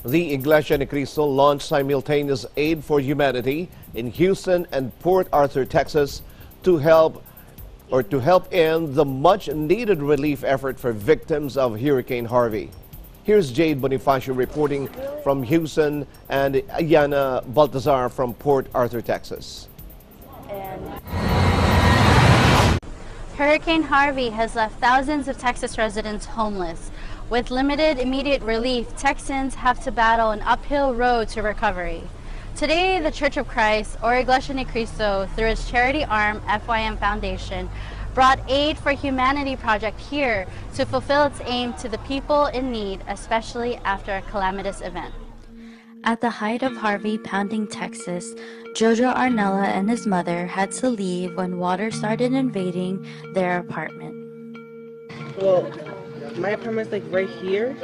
The Iglesia ni Cristo launched simultaneous aid for humanity in Houston and Port Arthur, Texas to help end the much-needed relief effort for victims of Hurricane Harvey. Here's Jade Bonifacio reporting from Houston and Ayana Baltazar from Port Arthur, Texas. Hurricane Harvey has left thousands of Texas residents homeless. With limited immediate relief, Texans have to battle an uphill road to recovery. Today, the Church of Christ, or Iglesia ni Cristo, through its charity arm, FYM Foundation, brought Aid for Humanity project here to fulfill its aim to the people in need, especially after a calamitous event. At the height of Harvey pounding Texas, Jojo Arnella and his mother had to leave when water started invading their apartment. Well, my apartment's like right here.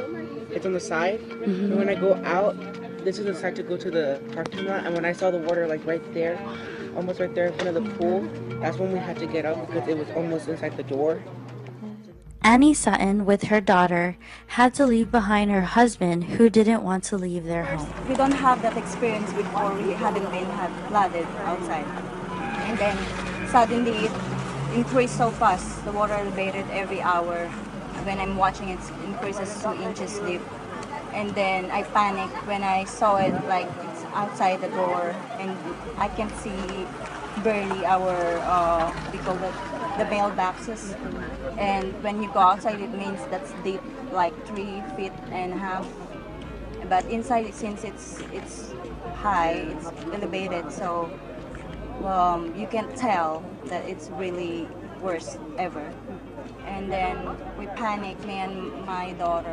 It's on the side. And when I go out, this is the side to go to the parking lot. And when I saw the water like right there, almost right there in front of the pool, that's when we had to get up because it was almost inside the door. Annie Sutton, with her daughter, had to leave behind her husband who didn't want to leave their home. We don't have that experience before. We hadn't been flooded outside. And then suddenly it increased so fast. The water elevated every hour. When I'm watching it increases 2 inches deep. And then I panicked when I saw it like it's outside the door and I can see barely our, we call it the mailboxes. And when you go outside, it means that's deep, like 3.5 feet. But inside, since it's high, it's elevated, so you can tell that it's really worst ever. And then we panicked, me and my daughter.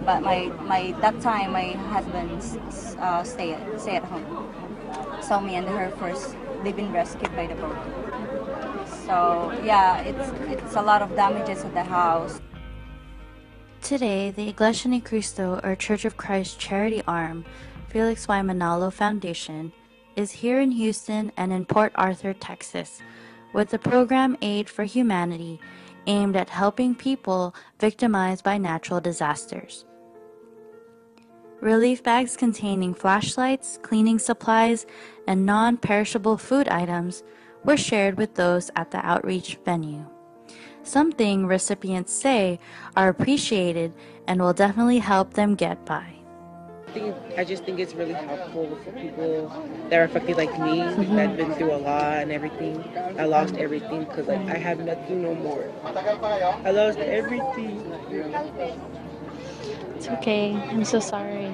But that time my husband stay at home. So me and her first, they've been rescued by the boat. So yeah, it's a lot of damages at the house. Today, the Iglesia ni Cristo, or Church of Christ charity arm, Felix Y. Manalo Foundation, is here in Houston and in Port Arthur, Texas, with the program Aid for Humanity, aimed at helping people victimized by natural disasters. Relief bags containing flashlights, cleaning supplies, and non-perishable food items were shared with those at the outreach venue. Something recipients say are appreciated and will definitely help them get by. I just think it's really helpful for people that are affected like me, that've been through a lot and everything. I lost everything because like I have nothing no more. I lost everything. It's okay. I'm so sorry.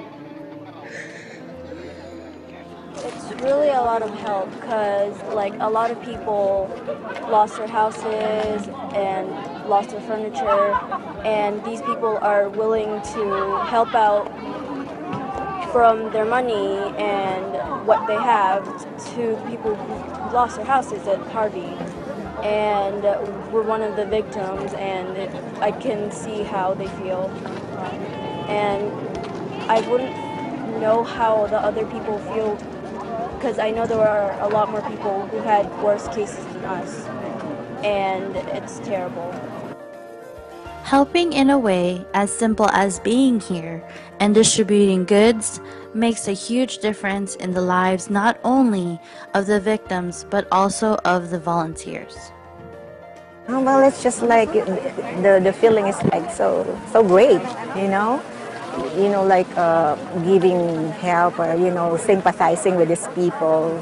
It's really a lot of help because like a lot of people lost their houses and lost their furniture, and these people are willing to help out from their money and what they have to people who lost their houses at Harvey. And we're one of the victims, and I can see how they feel. And I wouldn't know how the other people feel, because I know there are a lot more people who had worse cases than us, and it's terrible. Helping in a way as simple as being here and distributing goods makes a huge difference in the lives not only of the victims but also of the volunteers. Oh, well, it's just like the feeling is like so great, you know, like giving help or sympathizing with these people.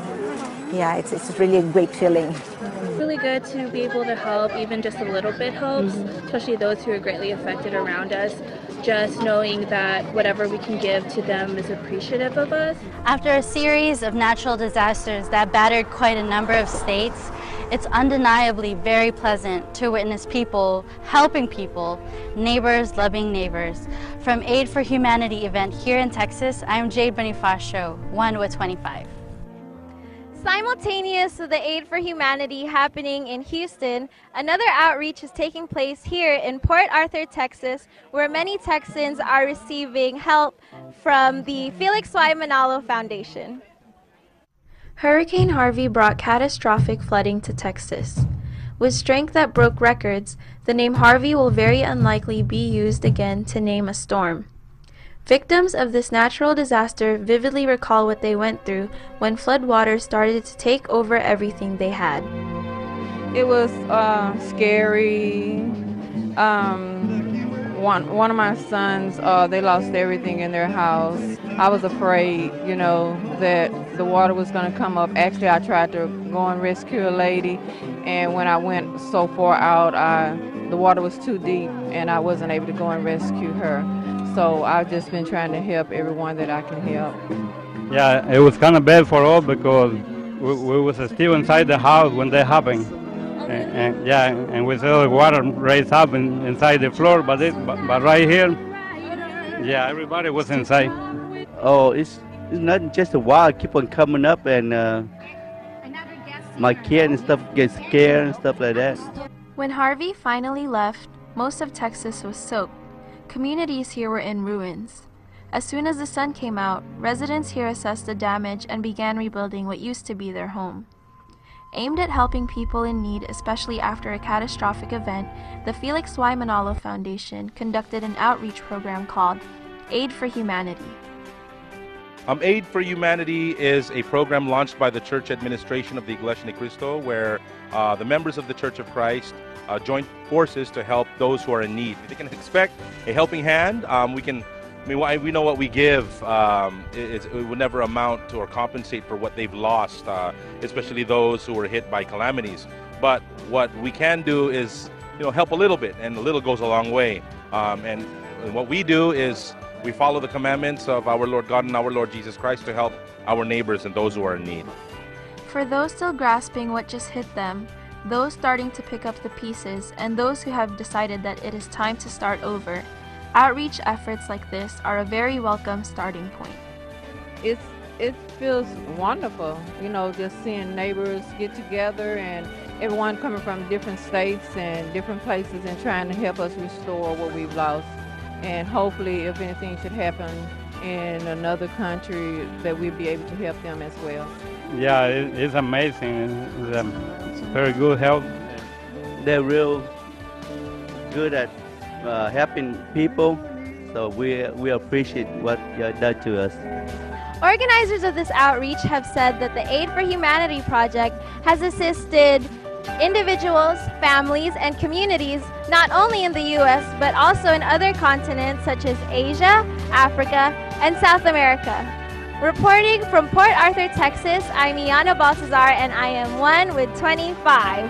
Yeah, it's really a great feeling. It's really good to be able to help, even just a little bit helps, especially those who are greatly affected around us. Just knowing that whatever we can give to them is appreciative of us. After a series of natural disasters that battered quite a number of states, it's undeniably very pleasant to witness people helping people, neighbors loving neighbors. From Aid for Humanity event here in Texas, I'm Jade Bonifacio, 1 with 25. Simultaneous with the Aid for Humanity happening in Houston, another outreach is taking place here in Port Arthur, Texas, where many Texans are receiving help from the Felix Y. Manalo Foundation. Hurricane Harvey brought catastrophic flooding to Texas. With strength that broke records, the name Harvey will very unlikely be used again to name a storm. Victims of this natural disaster vividly recall what they went through when flood waters started to take over everything they had. It was scary. One of my sons, they lost everything in their house. I was afraid, you know, that the water was going to come up. Actually, I tried to go and rescue a lady, and when I went so far out, the water was too deep, and I wasn't able to go and rescue her. So I've just been trying to help everyone that I can help. Yeah, it was kind of bad for all because we was still inside the house when that happened. And we saw the water raise up inside the floor, but right here, yeah, everybody was inside. Oh, it's not just a water keep on coming up, and my kid and stuff get scared and stuff like that. When Harvey finally left, most of Texas was soaked. Communities here were in ruins. As soon as the sun came out, residents here assessed the damage and began rebuilding what used to be their home. Aimed at helping people in need, especially after a catastrophic event, the Felix Y. Manalo Foundation conducted an outreach program called Aid for Humanity. Aid for Humanity is a program launched by the church administration of the Iglesia Cristo, where the members of the Church of Christ join forces to help those who are in need. They can expect a helping hand. We know what we give, it would never amount to or compensate for what they've lost, especially those who were hit by calamities. But what we can do is, help a little bit, and a little goes a long way. And what we do is we follow the commandments of our Lord God and our Lord Jesus Christ to help our neighbors and those who are in need. For those still grasping what just hit them, those starting to pick up the pieces, and those who have decided that it is time to start over, outreach efforts like this are a very welcome starting point. It feels wonderful, just seeing neighbors get together and everyone coming from different states and different places and trying to help us restore what we've lost. And hopefully, if anything should happen in another country, that we'll be able to help them as well. Yeah, it's amazing. It's very good help. They're real good at helping people, so we appreciate what you done to us. Organizers of this outreach have said that the Aid for Humanity project has assisted individuals, families, and communities not only in the U.S. but also in other continents such as Asia, Africa, and South America. Reporting from Port Arthur, Texas, I'm Iana Baltazar, and I am 1 with 25.